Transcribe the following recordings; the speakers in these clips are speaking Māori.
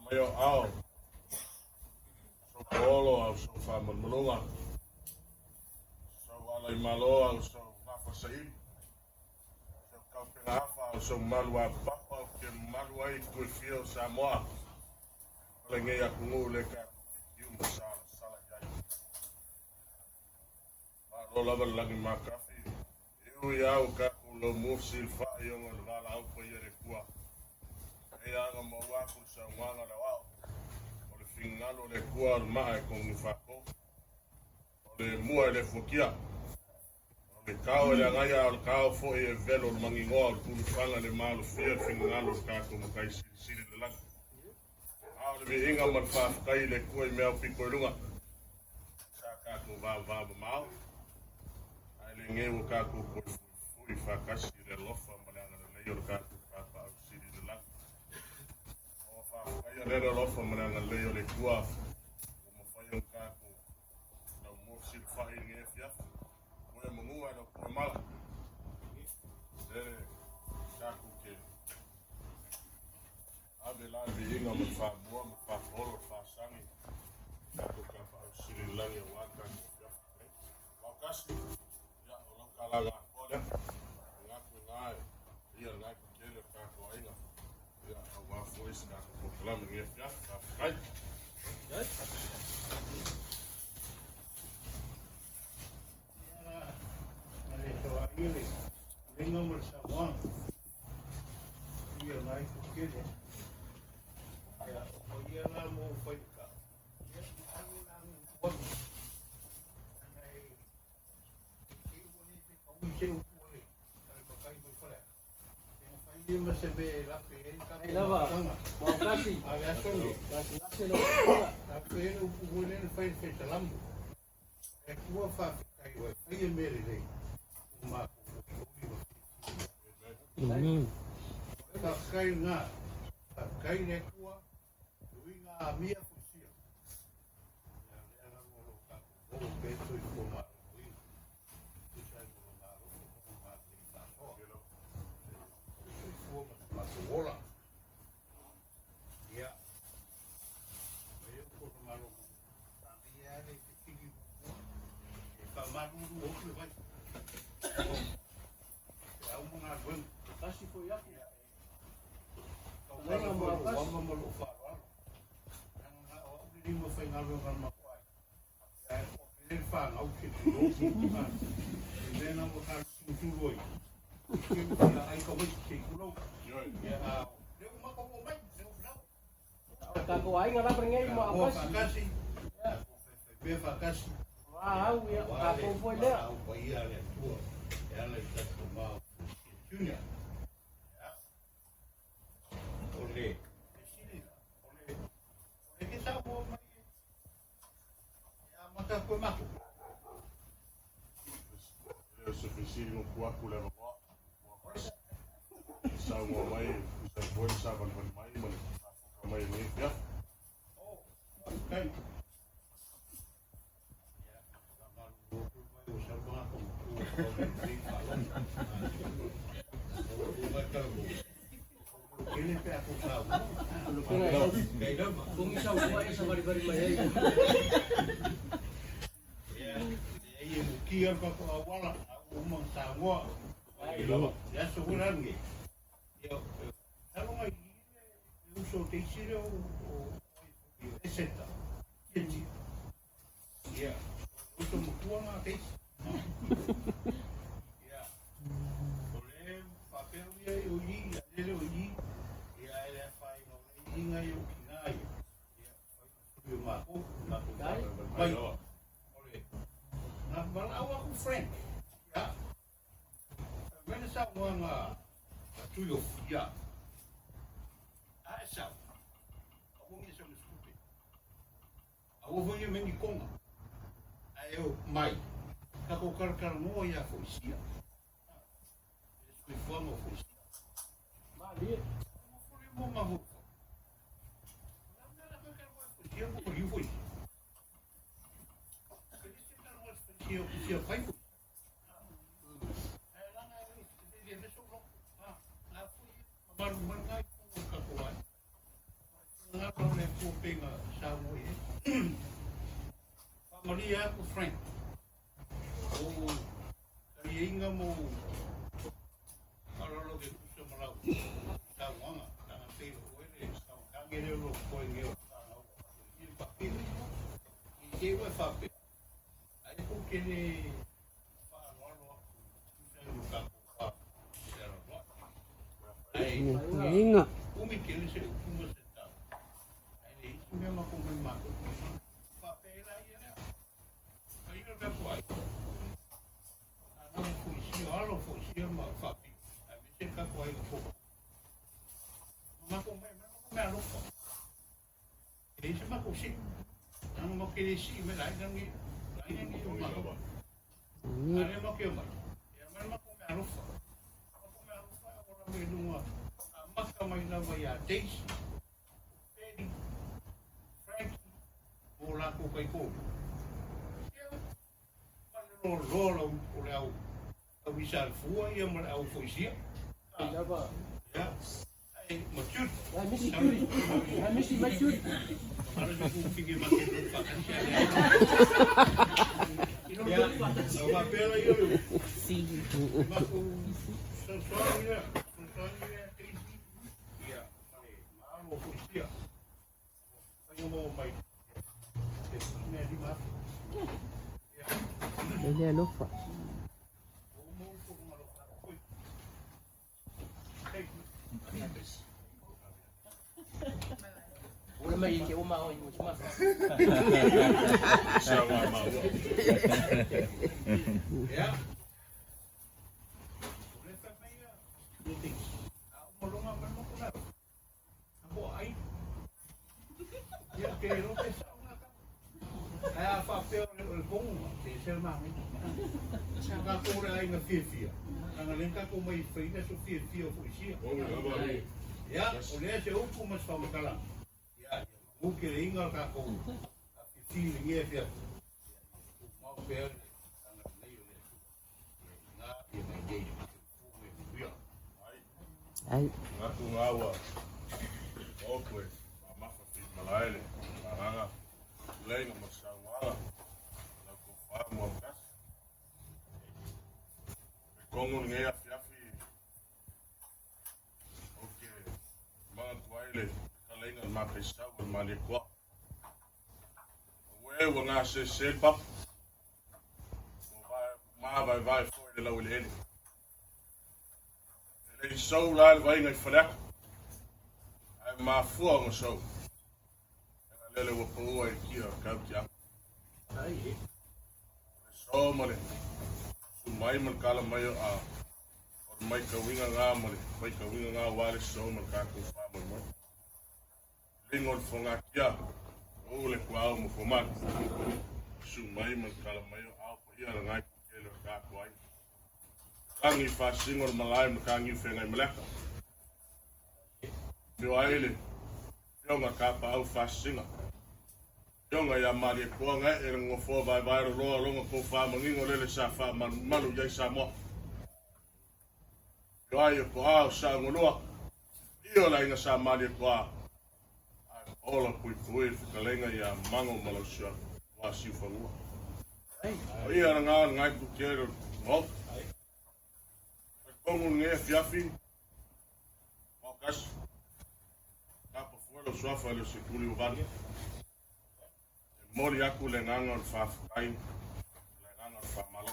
Mayo ao, so polo au so whamanulunga, so alai malo au so ngafa saili, so kaupenga hafa au so malua papa au ke malua I kue fio Samoa, ole ngei a kungu le ka kiuma sala yai. Ma lo lava langi makafi, iu iau ka kulo mufsil fa yonga ngala au pa yere kua, e anga mawaku sa nganga le wao. Fingalo le kua maa con ni fako o le mua le fokia o le kao le ngaya o kao fo e velo le mangingoa o tulu fanga le malo fia fingalo ka ko makai siri le langa a le inga man fa kai le kua me au piko lunga sa ka ko va mau ai le ngeu ka ko fui fa kasi le lofa malanga le yo ka ko pa siri le langa o fa kai le lofa malanga le yo le kua yung kako na mo silfa ingef ya mo manguwa na kumala kako ke abela vinga mo fa polo fa sangi kako ka pa siri langi waka ya wakasi ya o kala la kola ya ko nai ya na ko kele kako Aiga ya wa Foisia na ko kala ngef ya kai Really, they know what's I want. You're like a kid. Yeah, oh, you're not more for the car. Yes, I'm one. And I say, you must have been lucky. Lava, Mokasi, Kasi no wouldn't fight for the lumber. If you were fat, I was a minute. Kai nga, kai ne kua, winga mia Foisia. Ya era mo ka ko peso I ko ma. Isa mo na ko ma ta so. Ko ma ko wala. Ya. Yo ko ma ro. También ya le tiki. Ka ma ru ru ko vai. Ya mo na buen. Kasi foi aqui. Wala mo lo faro. Ang hindi mo fay ngalo ng makwai. Ay, okay fa au ke lo. Then mo ka susuloy. Ay ko ba ke kulo. Ya. Yo mo ko mo mai. Kako Aiga na prengai mo apas. Kasi. Ya. Be fakasi. Wow, ya kako foi le. Au paia le tu. Ya le ta tomar. Junior. Ole. Ole que sa mo mai. Ya maka ko mako. Eu suficiente no quarto leva lá. Sa mo mai, sa foi sa van mai man. Mai ni ya. Oh, okay. Ya, sama lu mai usah mako. Ele pega o carro. Kung isa upuan sa bari-bari mayay. Ia mukia pa ko awala umang tangwa. Ya seguran ge. Yo. Ano mai uso te siro o eseta. Kenji. Ya. Uso mukua na te. Ya. Ole papel ya uji, ele uji. Ya ele fai no inga yo kinai. Ya. Yo mako, mako. Vai. Malawa ko friend. Ya. When sa mga tuyo ya. Sa. Ako ni sa skupi. Ako vo ye mengi konga. Ayo mai. Kako karkar mo ya Foisia. Esku fomo Foisia. Mali. Mo furi mo mavu. Nada ka karkar mo Foisia ko yu foi. Foisia fai. Baru mengai kako wa. Ngapa me penga sa mo e. Maria ko Frank. O inga mo alolo ke kusa malau. Sa wanga na pelo ele sa kangere lo ko ngeo sa na. Ni papi. Ni ke wa papi. Ai ko kene pa lolo. Sa lu ka ko. Ai Inga. umi kele se kuma se ta. Ai me ma ko me ma. Papi la ira. Ai no ka ko. Alo Foisia ma papi. A me ka ko ai ko. Ma ko me alo ko. E se ma ko si. Ano mo kele si me lai ngi. Lai ngi o ma ko. Ale mo ke ma. Ya ma ko me alo ko. Ma ko me alo ko ora me lunga. Ma ka mai na vai a Daisy. Eddie. Frankie. O la ko kai ko. Lo o le au bisa fua ia mal au Foisia. Ya ba. Ya. Ai macut. Ya mesti macut. Ada juga fikir makin lupakan siapa. Ya. Apa pela yo. Si. Maku soalnya Daisy. Ya. Mau Foisia. Ayo mau mai. Ini di mana? Ele é lufa. Ora mai ke uma o mo chama. Sama mau. Ya. Boleh sampai ya. Meeting. Aku mau ngomong apa nak? Aku ai. Ya ke lo ke sana kan. Ai papel el bom, te ser mami. Saka ko ora ai na fifia. Ang lengka ko may feina so fifia Foisia. Ya, olha se o como está o cala. Ya, o que inga ka ko. A fifia ni e fia. Mau per ang nei ole. Na e mai dei. Ai. Ngatu ngawa. Okwe. Mamafa fi malaile. Maranga. Lenga masawala. La ko fa mo kas. Kongo ngea fiafi. Okay. Mga kwaile. Kalenga mapesa wa malikwa. Wewe nga se selpap. Vai voor de lauwe leden. Het is zo laat waar je verlek. Hij maar voor en zo. En dan willen we voor een keer koud ja. Ai. Zo maar. Zo mij maar kalm mij ah. Of mij kawinga nga maar. Mij kawinga nga waar is zo maar kan ik van maar. Lingol van akia. Ole kwao mo koman. Zo mij maar kalm mij ah. Hier nga kele ka kwai. Kangi fa singol malai mo kangi fenga meleka. Yo aile. Yo nga ka pa au fa singa. Yo nga ya mari ko nga e ngo fo vai lo ngo ko fa mo ngingo le sa fa malu ya sa mo. Yo ai ko au sa ngo no. Io la ina sa mari ko a. Ola pui kalenga ya mango malusha. Wa si fa mo. Ia nga ku kero no. Como nge fiafi. Mokas. Kapa fuelo swafa le sekuli ubani. Mori aku le nganga fa kai. Le nganga fa malo.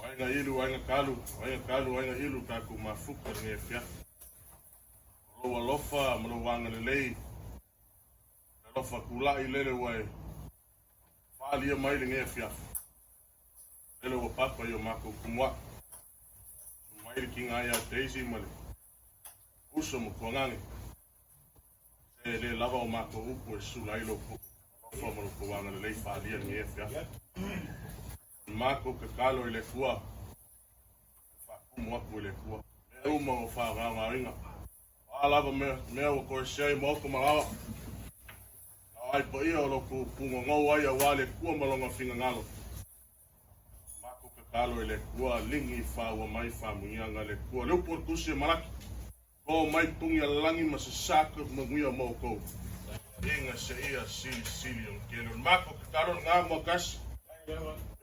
Oinga ilu oinga ilu ka ku mafuka nge fiafi. Lo lofa mo wanga le lei. Lofa kula ilele wai. Falia mai le nge fiafi. Ele o papa yo mako kumwa. Mai ki nga ya Daisy male. Uso mo kongangi. Le lava o mako upu e su lai loko. Lofa mo loko wanga le falia nge fiafi. Mako ke kalo ile kua. Fa kumwa ku ile kua. Me uma o fa nga ringa. Alava me o ko sei mo ko malawa. Ai pa ia loko pungo ngau ai wale kua malonga finga ngalo. Mako ke kalo ile kua lingi fa wa mai fa muianga le kua. Leo por kusi malaki. Ko mai tungi langi masasaka mo muia mo ko. Inga se ia sili o kele. Mako karon ngā mo kasi.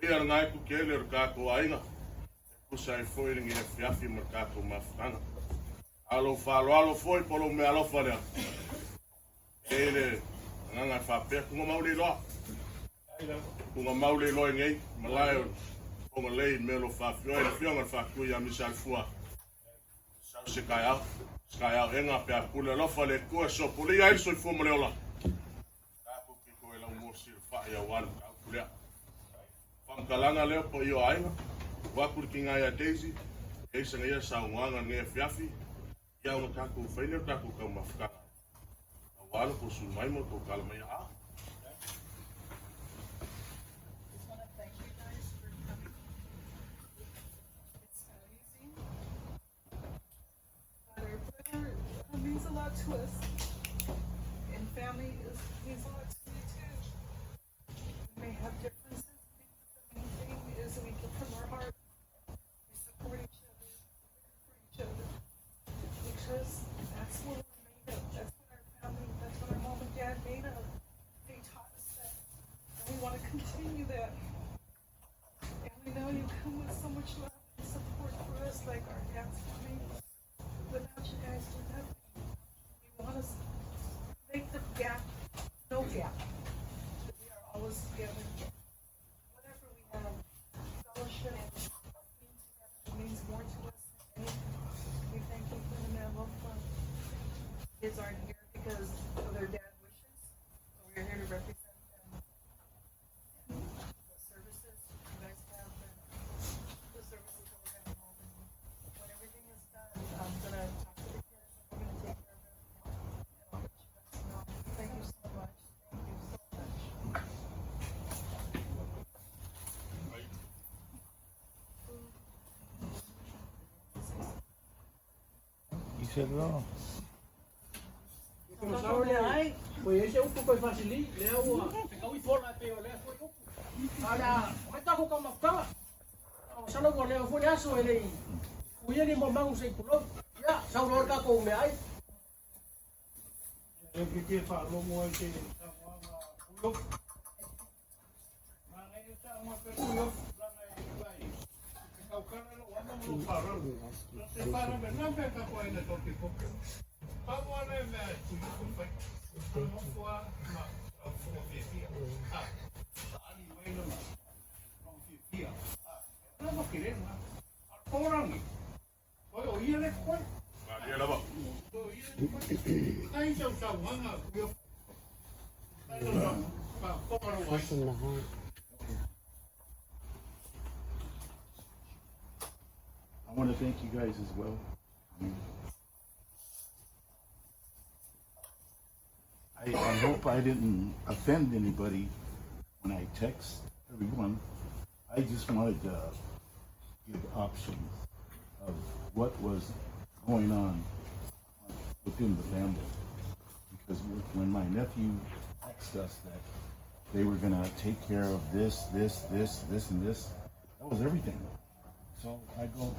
Ia ngai ku kele o kako ainga. Kusa e foi ringi e fiafi ma kako mafutanga. Alo falo alo foi polo me alo falea. Ele nganga whapea kunga maule loa. Kunga maule loa ngei. Malai o konga lei melo whapea. Ele fionga whakui a misal fua. Sau se kai au. Skai au henga pea pule lofa le kua so puli ai so i fuma le ola. Kako ki koe lau mosi le whaia wanu kau kulea. Whamkalanga leo po io ainga. Wakuri ki ngai a Daisy. Eisa ngai a saunga ngai fiafi. Ia una kako whaine o kako kau mawhakanga. Wala ko su mai mo ko kala mai a. Just want to thank you guys for coming. It's not easy. But our brother means a lot to us. And family means a lot to me too. We may have differences, but the main thing is we give from our heart. We support each other. We're for each other. Because that's what we're made of. That's what our family, that's what our mom and dad made of. They taught us that. And we want to continue that. And we know you come with so much love and support for us, like our dad's coming. Without you guys, we're nothing. We want to make the gap, no gap. That we are always together. Whatever we have, fellowship, being together means more to us than anything. We thank you for the man love fund. Kids aren't here because of their dad wishes, so we're here to represent them. And the services you guys have, and the services that we're going to hold. And when everything is done, I'm going to talk to the kids and we're going to take care of everything. And I'll let you guys know. Thank you so much. Thank you so much. You said it all. Kung sao le ai, koe ese upu koe fasili, lea ua, te kau i fona te o lea koe upu. Ana, mai tako ka mafutanga. O sana ua lea fo aso ele i. Kuia ni mo mangu se pulo. Ya, sau lor ka ko me ai. E ke te whaalomo ai te tamuanga ulo. Mana e tamuanga pe ulo, langa e vai. E kaukana no wama mo whaarau. Te whaarau me nā mea ka koe na toki poke. Paua ne mea kui kupai. Mo fua ma au fua whiawhia. Ani waina ma au whiawhia. Nā makire ma. Korangi. Koe o ia le koe. Ia lava. Ai sau sau wanga kuio. Ai no pa kokoro wai. What's in the heart? I want to thank you guys as well. I hope I didn't offend anybody when I text everyone. I just wanted to give options of what was going on within the family. Because when my nephew asked us that they were going to take care of this, and this, that was everything. So I go,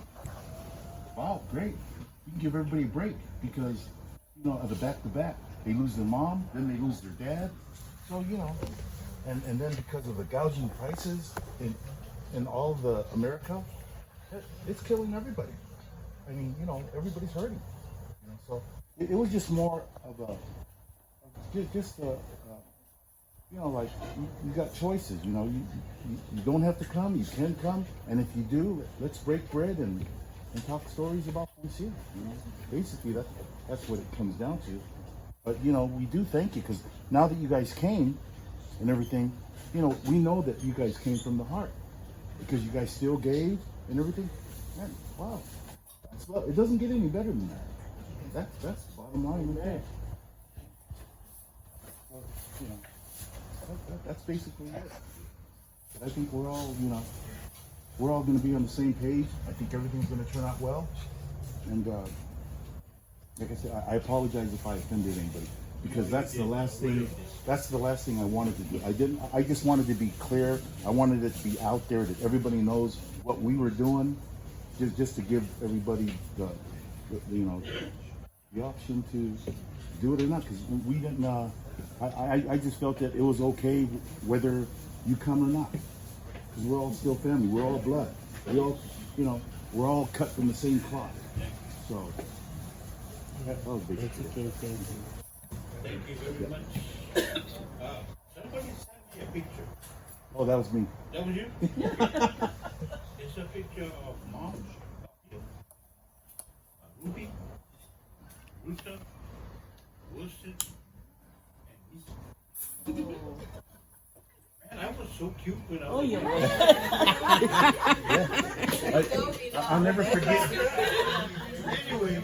wow, great. You can give everybody a break because, you know, at the back-to-back, they lose their mom, then they lose their dad. So, you know, and then because of the gouging prices in all of the America, it's killing everybody. I mean, you know, everybody's hurting. You know, so it was just more of a, you know, like you got choices. You know, you don't have to come. You can come, and if you do, let's break bread and talk stories about Foisia. You know, basically that's what it comes down to. But you know, we do thank you because now that you guys came and everything, you know, we know that you guys came from the heart because you guys still gave and everything. Man, wow, it doesn't get any better than that. That's bottom line right there. Well, you know, that's basically it. But I think we're all, you know, we're all going to be on the same page. I think everything's going to turn out well. And like I said, I apologize if I offended anybody because that's the last thing. That's the last thing I wanted to do. I just wanted to be clear. I wanted it to be out there that everybody knows what we were doing, just to give everybody the you know, the option to do it or not, because we didn't. I just felt that it was okay whether you come or not, because we're all still family. We're all blood. We all, we're all cut from the same cloth. So that was basically. It's okay, thank you. Thank you very much. Somebody sent me a picture. Oh, that was me. That was you? It's a picture of Mom's Ruby, Rooster, Wilson, and Lisa. Man, I was so cute when I was. Oh, yeah. I'll never forget. Anyway,